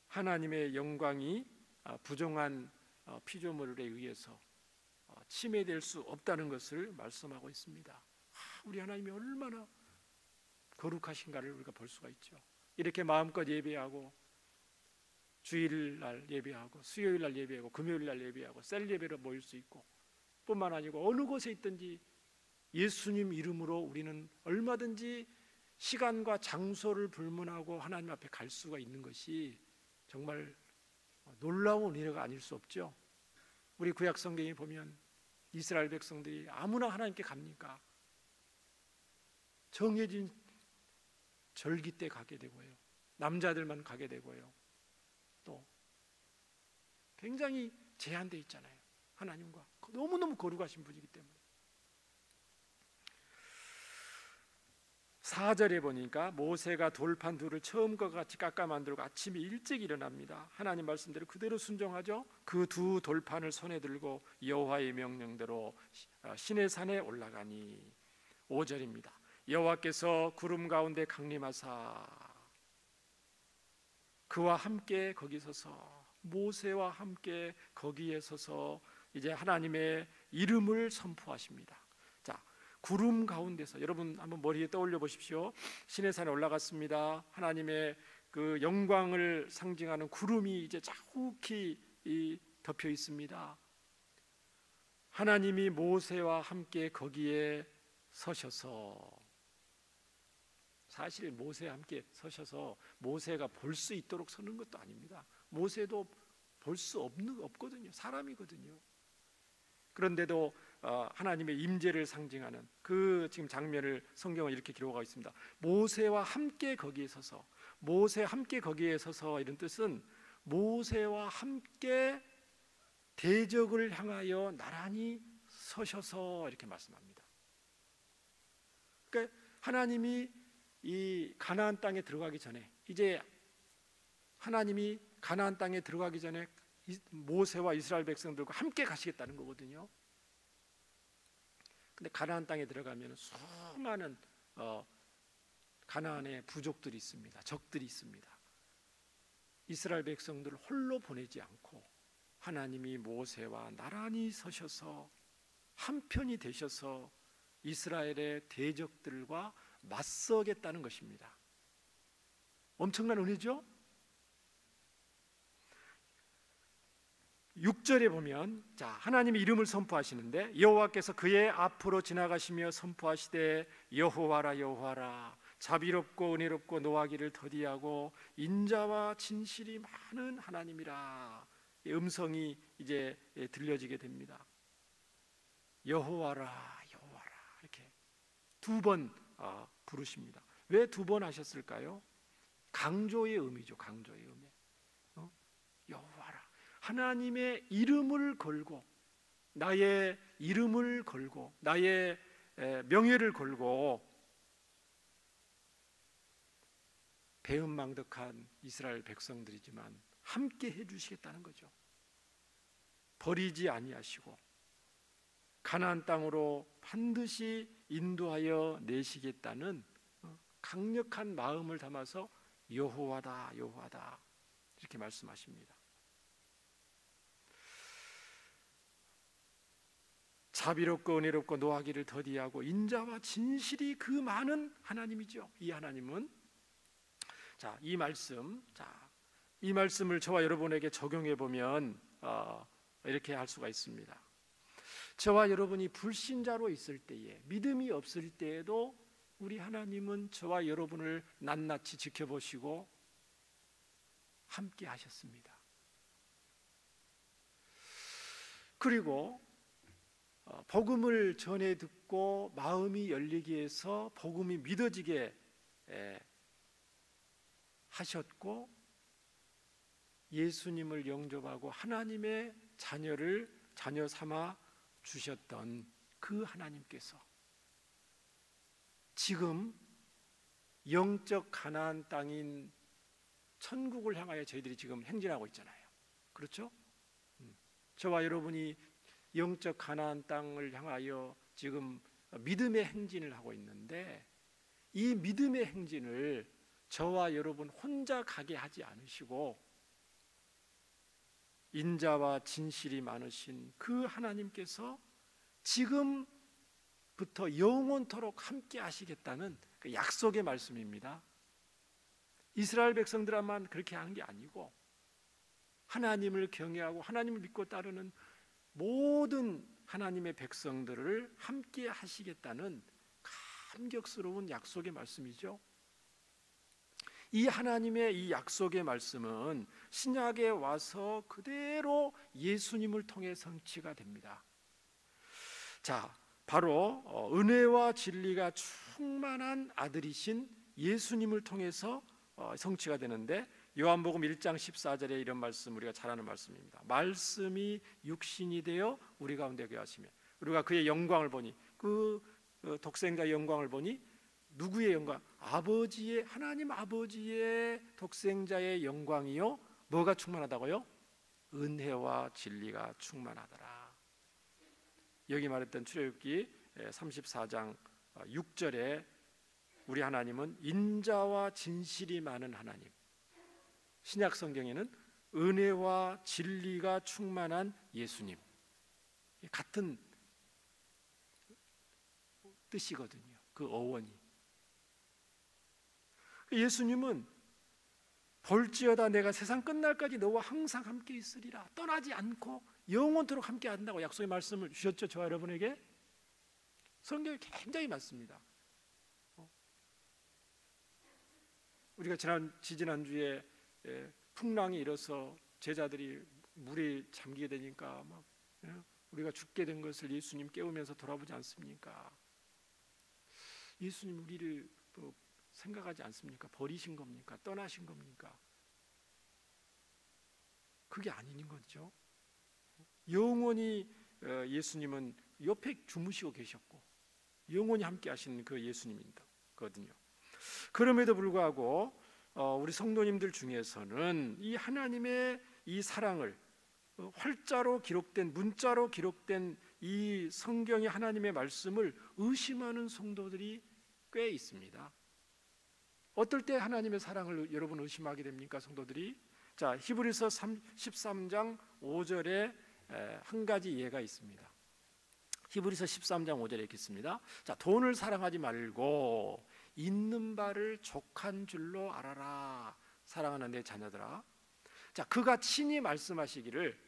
하나님의 영광이 부정한 피조물에 의해서 침해될 수 없다는 것을 말씀하고 있습니다. 우리 하나님이 얼마나 거룩하신가를 우리가 볼 수가 있죠. 이렇게 마음껏 예배하고 주일날 예배하고 수요일날 예배하고 금요일날 예배하고 셀 예배로 모일 수 있고 뿐만 아니고 어느 곳에 있든지 예수님 이름으로 우리는 얼마든지 시간과 장소를 불문하고 하나님 앞에 갈 수가 있는 것이 정말 놀라운 은혜가 아닐 수 없죠. 우리 구약 성경에 보면 이스라엘 백성들이 아무나 하나님께 갑니까? 정해진 절기 때 가게 되고요, 남자들만 가게 되고요, 또 굉장히 제한되어 있잖아요. 하나님과 너무너무 거룩하신 분이기 때문에. 4절에 보니까 모세가 돌판 둘을 처음과 같이 깎아 만들고 아침에 일찍 일어납니다. 하나님 말씀대로 그대로 순종하죠. 그 두 돌판을 손에 들고 여호와의 명령대로 시내산에 올라가니. 5절입니다. 여호와께서 구름 가운데 강림하사 그와 함께 거기 서서, 모세와 함께 거기에 서서 이제 하나님의 이름을 선포하십니다. 자, 구름 가운데서, 여러분 한번 머리에 떠올려 보십시오. 시내산에 올라갔습니다. 하나님의 그 영광을 상징하는 구름이 이제 자욱히 덮여 있습니다. 하나님이 모세와 함께 거기에 서셔서, 사실 모세와 함께 서셔서 모세가 볼 수 있도록 서는 것도 아닙니다. 모세도 볼 수 없거든요. 사람이거든요. 그런데도 하나님의 임재를 상징하는 그 지금 장면을 성경은 이렇게 기록하고 있습니다. 모세와 함께 거기에 서서, 모세와 함께 거기에 서서 이런 뜻은 모세와 함께 대적을 향하여 나란히 서셔서 이렇게 말씀합니다. 그러니까 하나님이 이 가나안 땅에 들어가기 전에, 이제 하나님이 가나안 땅에 들어가기 전에 모세와 이스라엘 백성들과 함께 가시겠다는 거거든요. 근데 가나안 땅에 들어가면 수많은 가나안의 부족들이 있습니다. 적들이 있습니다. 이스라엘 백성들을 홀로 보내지 않고 하나님이 모세와 나란히 서셔서 한편이 되셔서 이스라엘의 대적들과 맞서겠다는 것입니다. 엄청난 은혜죠? 6절에 보면, 자, 하나님이 이름을 선포하시는데 여호와께서 그의 앞으로 지나가시며 선포하시되 여호와라 여호와라 자비롭고 은혜롭고 노하기를 더디하고 인자와 진실이 많은 하나님이라. 음성이 이제 들려지게 됩니다. 여호와라 여호와라 이렇게 두 번 부르십니다. 왜 두 번 하셨을까요? 강조의 의미죠. 강조의 의미. 여호와라, 하나님의 이름을 걸고, 나의 이름을 걸고, 나의 명예를 걸고 배은망덕한 이스라엘 백성들이지만 함께 해주시겠다는 거죠. 버리지 아니하시고 가나안 땅으로 반드시 인도하여 내시겠다는 강력한 마음을 담아서 여호와다 여호와다 이렇게 말씀하십니다. 자비롭고 은혜롭고 노하기를 더디하고 인자와 진실이 그 많은 하나님이죠. 이 하나님은, 자, 이 말씀을 저와 여러분에게 적용해 보면 이렇게 할 수가 있습니다. 저와 여러분이 불신자로 있을 때에, 믿음이 없을 때에도 우리 하나님은 저와 여러분을 낱낱이 지켜보시고 함께 하셨습니다. 그리고 복음을 전해 듣고 마음이 열리게 해서 복음이 믿어지게 하셨고 예수님을 영접하고 하나님의 자녀 삼아 주셨던 그 하나님께서 지금 영적 가나안 땅인 천국을 향하여 저희들이 지금 행진하고 있잖아요. 그렇죠? 저와 여러분이 영적 가나안 땅을 향하여 지금 믿음의 행진을 하고 있는데, 이 믿음의 행진을 저와 여러분 혼자 가게 하지 않으시고 인자와 진실이 많으신 그 하나님께서 지금부터 영원토록 함께 하시겠다는 그 약속의 말씀입니다. 이스라엘 백성들만 그렇게 하는 게 아니고 하나님을 경외하고 하나님을 믿고 따르는 모든 하나님의 백성들을 함께 하시겠다는 감격스러운 약속의 말씀이죠. 이 하나님의 이 약속의 말씀은 신약에 와서 그대로 예수님을 통해 성취가 됩니다. 자, 바로 은혜와 진리가 충만한 아들이신 예수님을 통해서 성취가 되는데, 요한복음 1장 14절에 이런 말씀, 우리가 잘 아는 말씀입니다. 말씀이 육신이 되어 우리 가운데 거하시며 우리가 그의 영광을 보니, 그 독생자의 영광을 보니 누구의 영광? 아버지의, 하나님 아버지의 독생자의 영광이요, 뭐가 충만하다고요? 은혜와 진리가 충만하더라. 여기 말했던 출애굽기 34장 6절에 우리 하나님은 인자와 진실이 많은 하나님, 신약 성경에는 은혜와 진리가 충만한 예수님, 같은 뜻이거든요. 그 어원이. 예수님은 볼지어다 내가 세상 끝날까지 너와 항상 함께 있으리라. 떠나지 않고 영원토록 함께 한다고 약속의 말씀을 주셨죠. 저와 여러분에게. 성경이 굉장히 많습니다. 우리가 지지난주에 풍랑이 일어서 제자들이 물에 잠기게 되니까 막 우리가 죽게 된 것을 예수님 깨우면서 돌아보지 않습니까? 예수님 우리를 생각하지 않습니까? 버리신 겁니까? 떠나신 겁니까? 그게 아닌 거죠. 영원히 예수님은 옆에 주무시고 계셨고 영원히 함께 하시는 그 예수님이거든요. 그럼에도 불구하고 우리 성도님들 중에서는 이 하나님의 이 사랑을 활자로 기록된, 문자로 기록된 이 성경의 하나님의 말씀을 의심하는 성도들이 꽤 있습니다. 어떨 때 하나님의 사랑을 여러분 의심하게 됩니까, 성도들이? 자, 히브리서 13장 5절에 한 가지 예가 있습니다. 히브리서 13장 5절에 이렇게 있습니다. 자, 돈을 사랑하지 말고 있는 바를 족한 줄로 알아라. 사랑하는 내 자녀들아. 자, 그가 친히 말씀하시기를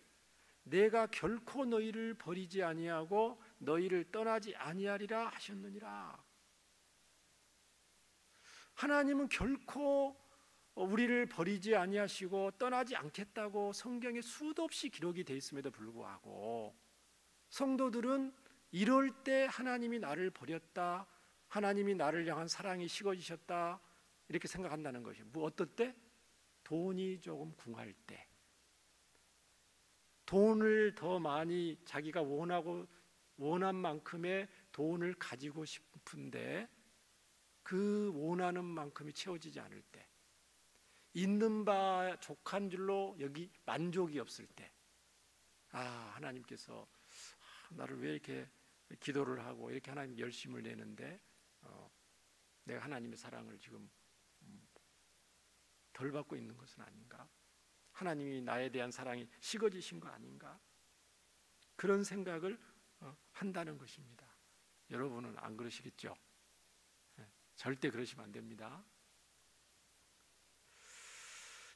내가 결코 너희를 버리지 아니하고 너희를 떠나지 아니하리라 하셨느니라. 하나님은 결코 우리를 버리지 아니하시고 떠나지 않겠다고 성경에 수도 없이 기록이 되어 있음에도 불구하고 성도들은 이럴 때 하나님이 나를 버렸다, 하나님이 나를 향한 사랑이 식어지셨다 이렇게 생각한다는 것이에요. 어떨 때? 돈이 조금 궁할 때, 돈을 더 많이 자기가 원한 만큼의 돈을 가지고 싶은데 그 원하는 만큼이 채워지지 않을 때, 있는 바 족한 줄로 여기 만족이 없을 때, 하나님께서 나를 왜 이렇게 기도를 하고 이렇게 하나님 열심을 내는데 내가 하나님의 사랑을 지금 덜 받고 있는 것은 아닌가? 하나님이 나에 대한 사랑이 식어지신 거 아닌가? 그런 생각을 한다는 것입니다. 여러분은 안 그러시겠죠? 절대 그러시면 안 됩니다.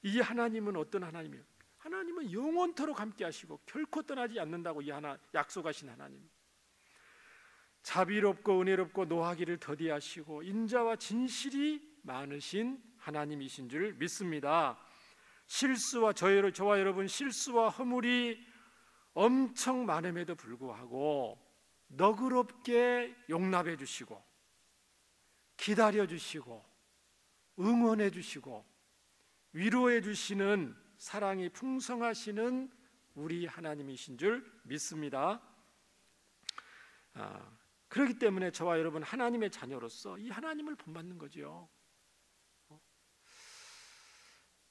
이 하나님은 어떤 하나님이에요? 하나님은 영원토록 함께 하시고 결코 떠나지 않는다고 약속하신 하나님. 자비롭고 은혜롭고 노하기를 더디하시고 인자와 진실이 많으신 하나님이신 줄 믿습니다. 저와 여러분 실수와 허물이 엄청 많음에도 불구하고 너그럽게 용납해 주시고 기다려 주시고 응원해 주시고 위로해 주시는 사랑이 풍성하시는 우리 하나님이신 줄 믿습니다. 그렇기 때문에 저와 여러분 하나님의 자녀로서 이 하나님을 본받는 거죠.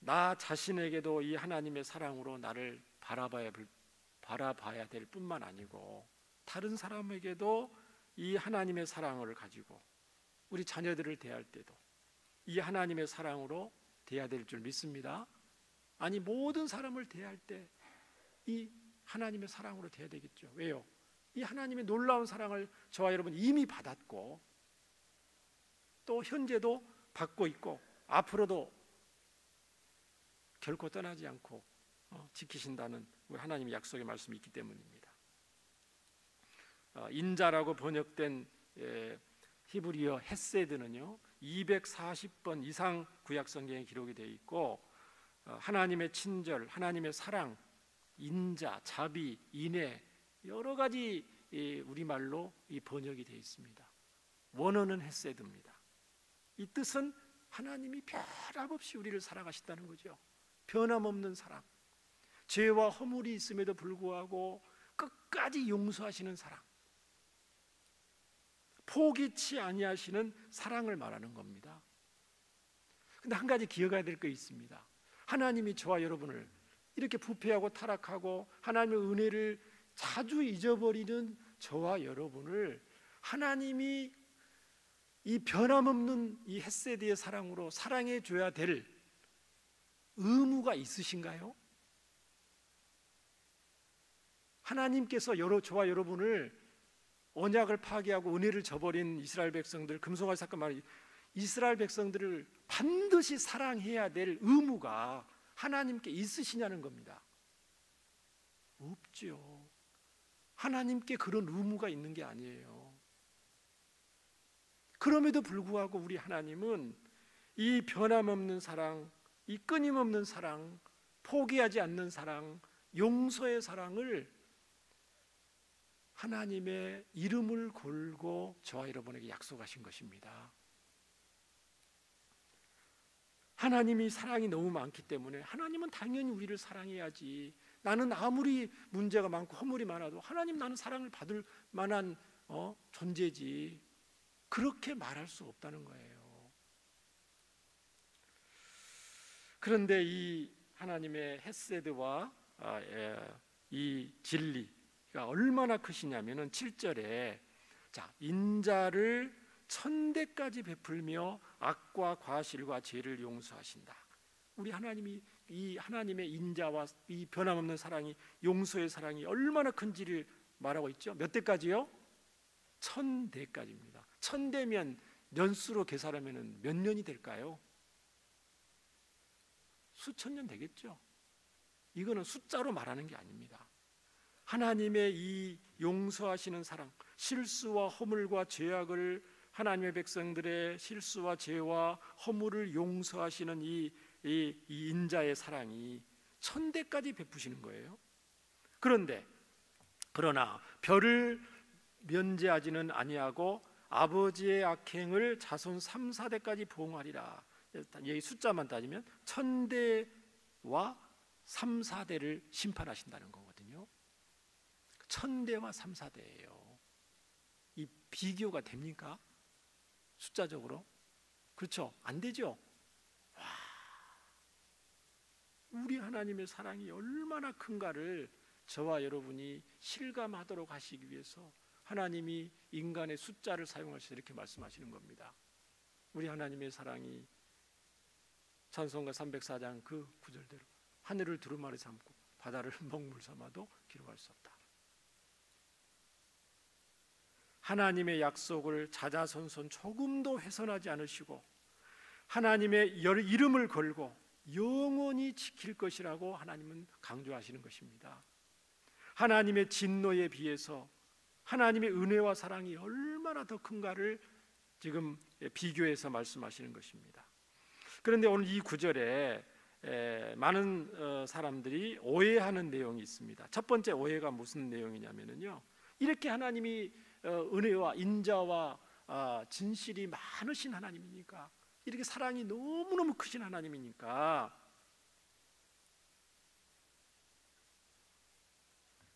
나 자신에게도 이 하나님의 사랑으로 나를 바라봐야 될 뿐만 아니고 다른 사람에게도 이 하나님의 사랑을 가지고 우리 자녀들을 대할 때도 이 하나님의 사랑으로 대해야 될 줄 믿습니다. 아니 모든 사람을 대할 때 이 하나님의 사랑으로 대해야 되겠죠. 왜요? 이 하나님의 놀라운 사랑을 저와 여러분 이미 받았고 또 현재도 받고 있고 앞으로도 결코 떠나지 않고 지키신다는 우리 하나님의 약속의 말씀이 있기 때문입니다. 인자라고 번역된 히브리어 헤세드는요 240번 이상 구약 성경에 기록이 되어 있고 하나님의 친절, 하나님의 사랑, 인자, 자비, 인애 여러 가지 우리말로 번역이 되어 있습니다. 원어는 헤세드입니다. 이 뜻은 하나님이 변함없이 우리를 사랑하신다는 거죠. 변함없는 사랑, 죄와 허물이 있음에도 불구하고 끝까지 용서하시는 사랑, 포기치 아니하시는 사랑을 말하는 겁니다. 근데 한 가지 기억해야 될 게 있습니다. 하나님이 저와 여러분을 이렇게 부패하고 타락하고 하나님의 은혜를 자주 잊어버리는 저와 여러분을 하나님이 이 변함없는 이 헤세드의 사랑으로 사랑해 줘야 될 의무가 있으신가요? 하나님께서 저와 여러분을 언약을 파괴하고 은혜를 저버린 이스라엘 백성들 금송아지 사건 말이 이스라엘 백성들을 반드시 사랑해야 될 의무가 하나님께 있으시냐는 겁니다. 없죠. 하나님께 그런 의무가 있는 게 아니에요. 그럼에도 불구하고 우리 하나님은 이 변함없는 사랑, 이 끊임없는 사랑, 포기하지 않는 사랑, 용서의 사랑을 하나님의 이름을 걸고 저와 여러분에게 약속하신 것입니다. 하나님이 사랑이 너무 많기 때문에 하나님은 당연히 우리를 사랑해야지, 나는 아무리 문제가 많고 허물이 많아도 하나님 나는 사랑을 받을 만한 존재지, 그렇게 말할 수 없다는 거예요. 그런데 이 하나님의 헤세드와 이 진리가 얼마나 크시냐면은 7절에 자, 인자를 천대까지 베풀며 악과 과실과 죄를 용서하신다. 우리 하나님이 이 하나님의 인자와 이 변함없는 사랑이, 용서의 사랑이 얼마나 큰지를 말하고 있죠. 몇 대까지요? 1000대까지입니다. 1000대면 년수로 계산하면 몇 년이 될까요? 수천 년 되겠죠. 이거는 숫자로 말하는 게 아닙니다. 하나님의 이 용서하시는 사랑, 실수와 허물과 죄악을, 하나님의 백성들의 실수와 죄와 허물을 용서하시는 이 인자의 사랑이 1000대까지 베푸시는 거예요. 그러나 별을 면제하지는 아니하고 아버지의 악행을 자손 3, 4대까지 보응하리라. 여기 숫자만 따지면 1000대와 3, 4대를 심판하신다는 거거든요. 1000대와 3, 4대예요. 이 비교가 됩니까? 숫자적으로? 그렇죠? 안 되죠? 와, 우리 하나님의 사랑이 얼마나 큰가를 저와 여러분이 실감하도록 하시기 위해서 하나님이 인간의 숫자를 사용하셔서 이렇게 말씀하시는 겁니다. 우리 하나님의 사랑이 찬송가 304장 그 구절대로 하늘을 두루마리 삼고 바다를 먹물 삼아도 기록할 수 없다. 하나님의 약속을 자자손손 조금도 훼손하지 않으시고 하나님의 이름을 걸고 영원히 지킬 것이라고 하나님은 강조하시는 것입니다. 하나님의 진노에 비해서 하나님의 은혜와 사랑이 얼마나 더 큰가를 지금 비교해서 말씀하시는 것입니다. 그런데 오늘 이 구절에 많은 사람들이 오해하는 내용이 있습니다. 첫 번째 오해가 무슨 내용이냐면요, 이렇게 하나님이 은혜와 인자와 진실이 많으신 하나님이니까, 이렇게 사랑이 너무너무 크신 하나님이니까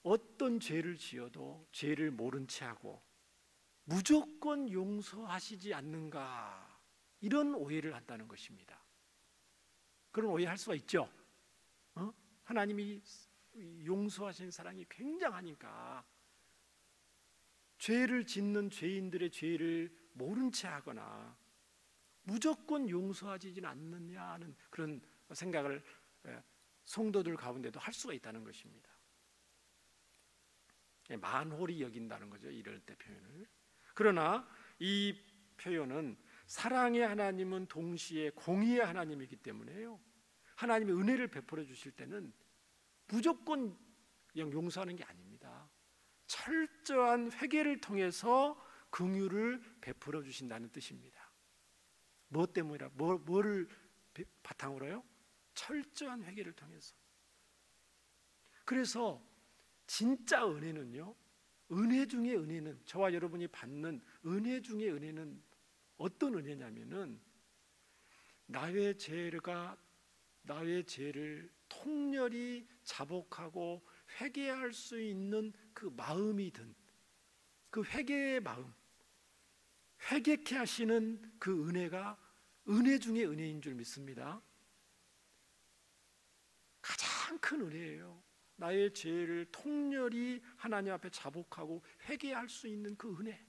어떤 죄를 지어도 죄를 모른 채 하고 무조건 용서하시지 않는가, 이런 오해를 한다는 것입니다. 그런 오해할 수가 있죠. 하나님이 용서하시는 사랑이 굉장하니까 죄를 짓는 죄인들의 죄를 모른 채 하거나 무조건 용서하지는 않느냐는 그런 생각을 성도들 가운데도 할 수가 있다는 것입니다. 만홀히 여긴다는 거죠, 이럴 때 표현을. 그러나 이 표현은 사랑의 하나님은 동시에 공의의 하나님이기 때문에요, 하나님의 은혜를 베풀어 주실 때는 무조건 그냥 용서하는 게 아닙니다. 철저한 회개를 통해서 긍휼을 베풀어 주신다는 뜻입니다. 뭐 때문이라? 뭐를 바탕으로요? 철저한 회개를 통해서. 그래서 진짜 은혜는요, 은혜 중에 은혜는, 저와 여러분이 받는 은혜 중에 은혜는 어떤 은혜냐면은 나의 죄를 통렬히 자복하고 회개할 수 있는 그 마음이 든 그 회개의 마음, 회개케 하시는 그 은혜가 은혜 중에 은혜인 줄 믿습니다. 가장 큰 은혜예요. 나의 죄를 통렬히 하나님 앞에 자복하고 회개할 수 있는 그 은혜.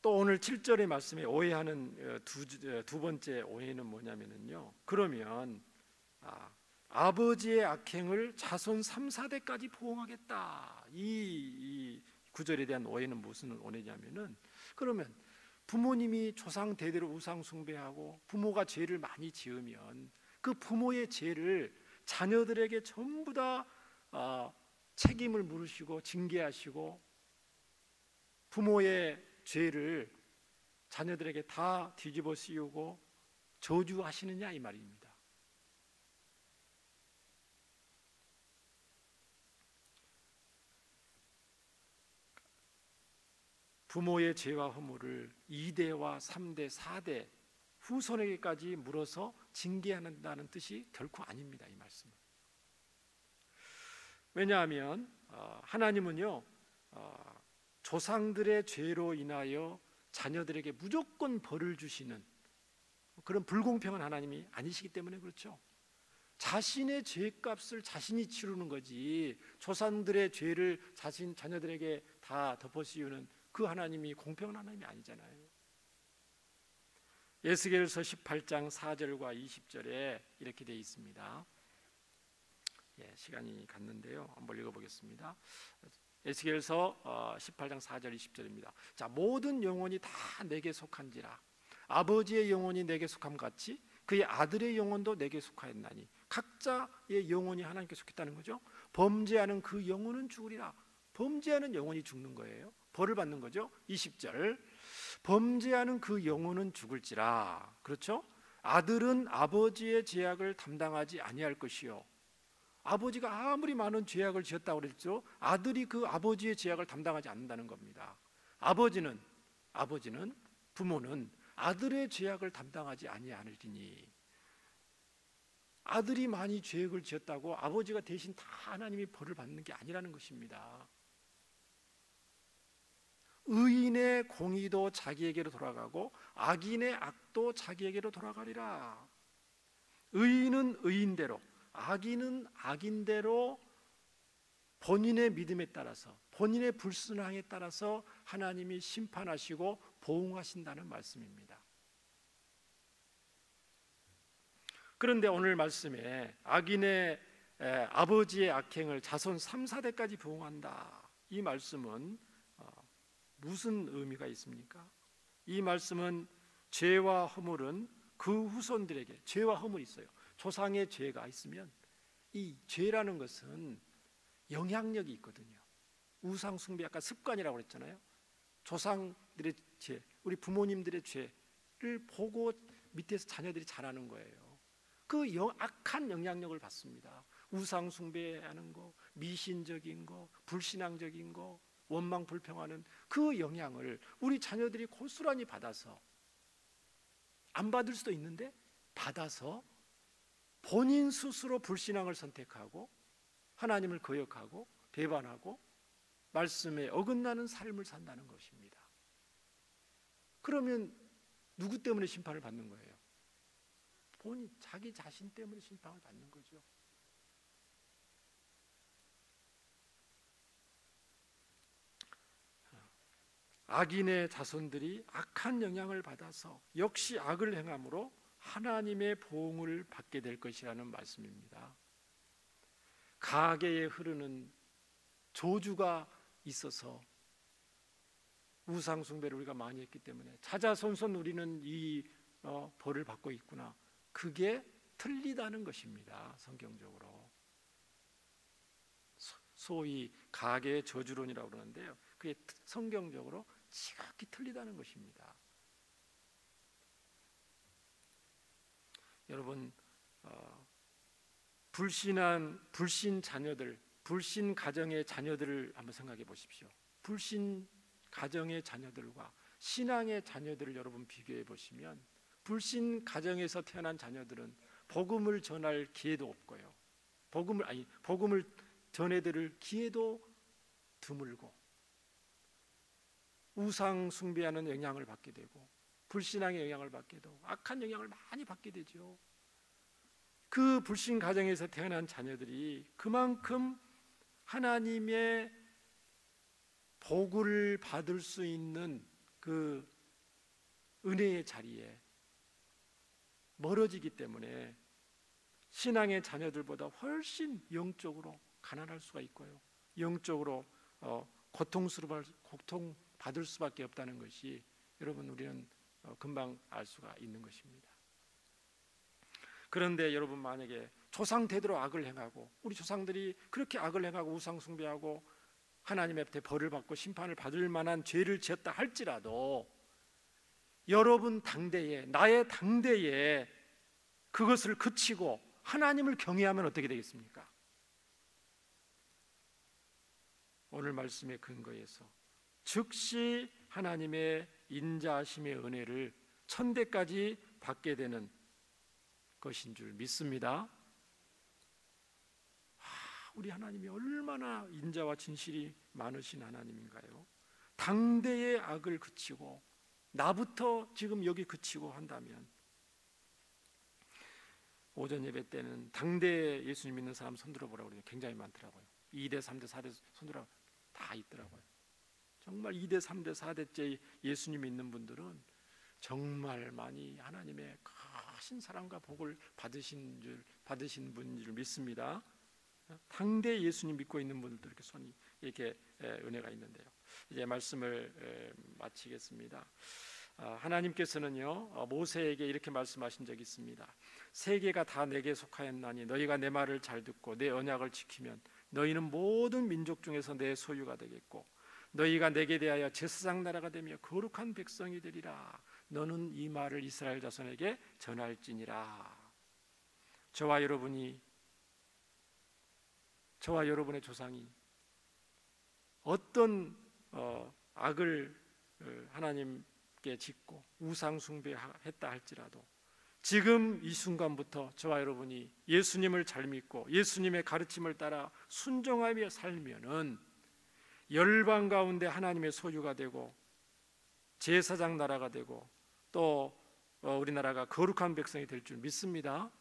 또 오늘 7절의 말씀에 오해하는 두 번째 오해는 뭐냐면요, 그러면 아버지의 악행을 자손 3, 4대까지 보응하겠다. 이 구절에 대한 오해는 무슨 오해냐면은, 그러면 부모님이 조상 대대로 우상 숭배하고 부모가 죄를 많이 지으면 그 부모의 죄를 자녀들에게 전부 다 책임을 물으시고 징계하시고 부모의 죄를 자녀들에게 다 뒤집어 씌우고 저주하시느냐 이 말입니다. 부모의 죄와 허물을 2대와 3대, 4대 후손에게까지 물어서 징계한다는 뜻이 결코 아닙니다. 이 말씀은. 왜냐하면 하나님은요 조상들의 죄로 인하여 자녀들에게 무조건 벌을 주시는 그런 불공평한 하나님이 아니시기 때문에 그렇죠. 자신의 죄값을 자신이 치르는 거지 조상들의 죄를 자녀들에게 다 덮어씌우는 그 하나님이 공평한 하나님이 아니잖아요. 에스겔서 18장 4절과 20절에 이렇게 되어 있습니다. 시간이 갔는데요, 한번 읽어보겠습니다. 에스겔서 18장 4절 20절입니다. 자, 모든 영혼이 다 내게 속한지라 아버지의 영혼이 내게 속함 같이 그의 아들의 영혼도 내게 속하였나니 각자의 영혼이 하나님께 속했다는 거죠. 범죄하는 그 영혼은 죽으리라. 범죄하는 영혼이 죽는 거예요. 벌을 받는 거죠. 20절 범죄하는 그 영혼은 죽을지라. 그렇죠? 아들은 아버지의 죄악을 담당하지 아니할 것이요 아버지가 아무리 많은 죄악을 지었다고 그랬죠, 아들이 그 아버지의 죄악을 담당하지 않는다는 겁니다. 아버지는 부모는 아들의 죄악을 담당하지 아니하느니니 아들이 많이 죄악을 지었다고 아버지가 대신 다 하나님이 벌을 받는 게 아니라는 것입니다. 의인의 공의도 자기에게로 돌아가고 악인의 악도 자기에게로 돌아가리라. 의인은 의인대로 악인은 악인대로 본인의 믿음에 따라서 본인의 불순항에 따라서 하나님이 심판하시고 보응하신다는 말씀입니다. 그런데 오늘 말씀에 악인의 아버지의 악행을 자손 3, 4대까지 보응한다. 이 말씀은 무슨 의미가 있습니까? 이 말씀은 죄와 허물은 그 후손들에게 죄와 허물이 있어요. 조상의 죄가 있으면 이 죄라는 것은 영향력이 있거든요. 우상 숭배 아까 습관이라고 그랬잖아요. 조상들의 죄, 우리 부모님들의 죄를 보고 밑에서 자녀들이 자라는 거예요. 그 악한 영향력을 받습니다. 우상 숭배하는 거, 미신적인 거, 불신앙적인 거, 원망 불평하는 그 영향을 우리 자녀들이 고스란히 받아서 안 받을 수도 있는데 받아서 본인 스스로 불신앙을 선택하고 하나님을 거역하고 배반하고 말씀에 어긋나는 삶을 산다는 것입니다. 그러면 누구 때문에 심판을 받는 거예요? 본인, 자기 자신 때문에 심판을 받는 거죠. 악인의 자손들이 악한 영향을 받아서 역시 악을 행함으로 하나님의 보응을 받게 될 것이라는 말씀입니다. 가계에 흐르는 저주가 있어서 우상 숭배를 우리가 많이 했기 때문에 자자손손 우리는 이 벌을 받고 있구나. 그게 틀리다는 것입니다. 성경적으로 소위 가계의 저주론이라고 그러는데요, 그게 성경적으로 지극히 틀리다는 것입니다. 여러분, 불신 자녀들, 불신 가정의 자녀들을 한번 생각해 보십시오. 불신 가정의 자녀들과 신앙의 자녀들을 여러분 비교해 보시면 불신 가정에서 태어난 자녀들은 복음을 전할 기회도 없고요. 복음을 전해드릴 기회도 드물고 우상 숭배하는 영향을 받게 되고 불신앙의 영향을 받게 되고 악한 영향을 많이 받게 되죠. 그 불신 가정에서 태어난 자녀들이 그만큼 하나님의 복을 받을 수 있는 그 은혜의 자리에 멀어지기 때문에 신앙의 자녀들보다 훨씬 영적으로 가난할 수가 있고요, 영적으로 고통받을 수밖에 없다는 것이 여러분 우리는 금방 알 수가 있는 것입니다. 그런데 여러분, 만약에 조상 대대로 악을 행하고 우리 조상들이 그렇게 악을 행하고 우상 숭배하고 하나님 앞에 벌을 받고 심판을 받을 만한 죄를 지었다 할지라도 여러분 당대에, 나의 당대에 그것을 그치고 하나님을 경외하면 어떻게 되겠습니까? 오늘 말씀의 근거에서 즉시 하나님의 인자하심의 은혜를 천대까지 받게 되는 것인 줄 믿습니다. 우리 하나님이 얼마나 인자와 진실이 많으신 하나님인가요? 당대의 악을 그치고 나부터 지금 여기 그치고 한다면, 오전 예배 때는 당대에 예수님 믿는 사람 손들어 보라고 그러더니 굉장히 많더라고요. 2대, 3대, 4대 손들어 다 있더라고요. 정말 2대, 3대, 4대째 예수님 믿는 분들은 정말 많이 하나님의 크신 사랑과 복을 받으신 분인 줄 믿습니다. 당대 예수님 믿고 있는 분들도 이렇게 손이 이렇게 은혜가 있는데요. 이제 말씀을 마치겠습니다. 하나님께서는요, 모세에게 이렇게 말씀하신 적이 있습니다. 세계가 다 내게 속하였나니 너희가 내 말을 잘 듣고 내 언약을 지키면 너희는 모든 민족 중에서 내 소유가 되겠고 너희가 내게 대하여 제사장 나라가 되며 거룩한 백성이 되리라. 너는 이 말을 이스라엘 자손에게 전할지니라. 저와 여러분의 조상이 어떤 악을 하나님께 짓고 우상 숭배했다 할지라도 지금 이 순간부터 저와 여러분이 예수님을 잘 믿고 예수님의 가르침을 따라 순종하며 살면은 열방 가운데 하나님의 소유가 되고 제사장 나라가 되고 또 우리나라가 거룩한 백성이 될 줄 믿습니다.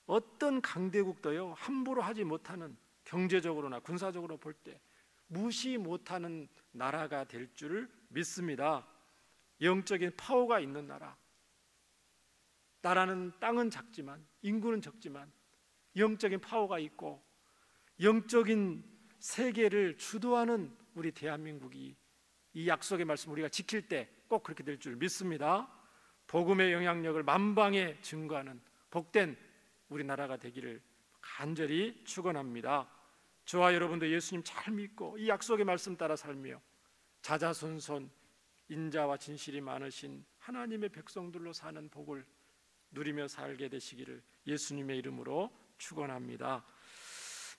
어떤 강대국도요, 함부로 하지 못하는, 경제적으로나 군사적으로 볼 때 무시 못하는 나라가 될 줄 믿습니다. 영적인 파워가 있는 나라는 땅은 작지만 인구는 적지만 영적인 파워가 있고 영적인 세계를 주도하는 우리 대한민국이 이 약속의 말씀 우리가 지킬 때 꼭 그렇게 될 줄 믿습니다. 복음의 영향력을 만방에 증거하는 복된 우리나라가 되기를 간절히 축원합니다. 저와 여러분도 예수님 잘 믿고 이 약속의 말씀 따라 살며 자자손손 인자와 진실이 많으신 하나님의 백성들로 사는 복을 누리며 살게 되시기를 예수님의 이름으로 축원합니다.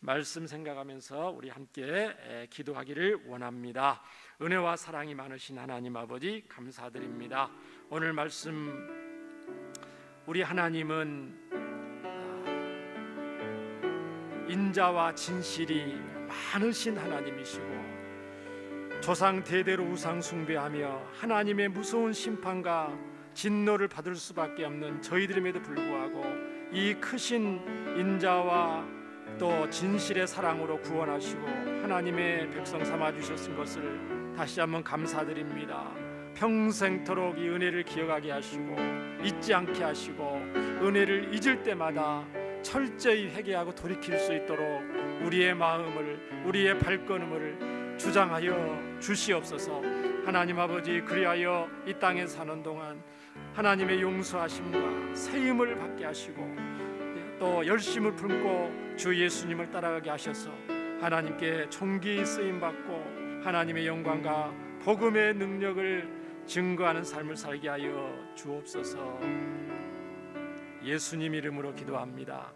말씀 생각하면서 우리 함께 기도하기를 원합니다. 은혜와 사랑이 많으신 하나님 아버지 감사드립니다. 오늘 말씀 우리 하나님은 인자와 진실이 많으신 하나님이시고 조상 대대로 우상 숭배하며 하나님의 무서운 심판과 진노를 받을 수밖에 없는 저희들임에도 불구하고 이 크신 인자와 또 진실의 사랑으로 구원하시고 하나님의 백성 삼아주셨은 것을 다시 한번 감사드립니다. 평생토록 이 은혜를 기억하게 하시고 잊지 않게 하시고 은혜를 잊을 때마다 철저히 회개하고 돌이킬 수 있도록 우리의 마음을, 우리의 발걸음을 주장하여 주시옵소서. 하나님 아버지, 그리하여 이 땅에 사는 동안 하나님의 용서하심과 세임을 받게 하시고 또 열심을 품고 주 예수님을 따라가게 하셔서 하나님께 존귀 쓰임받고 하나님의 영광과 복음의 능력을 증거하는 삶을 살게 하여 주옵소서. 예수님 이름으로 기도합니다.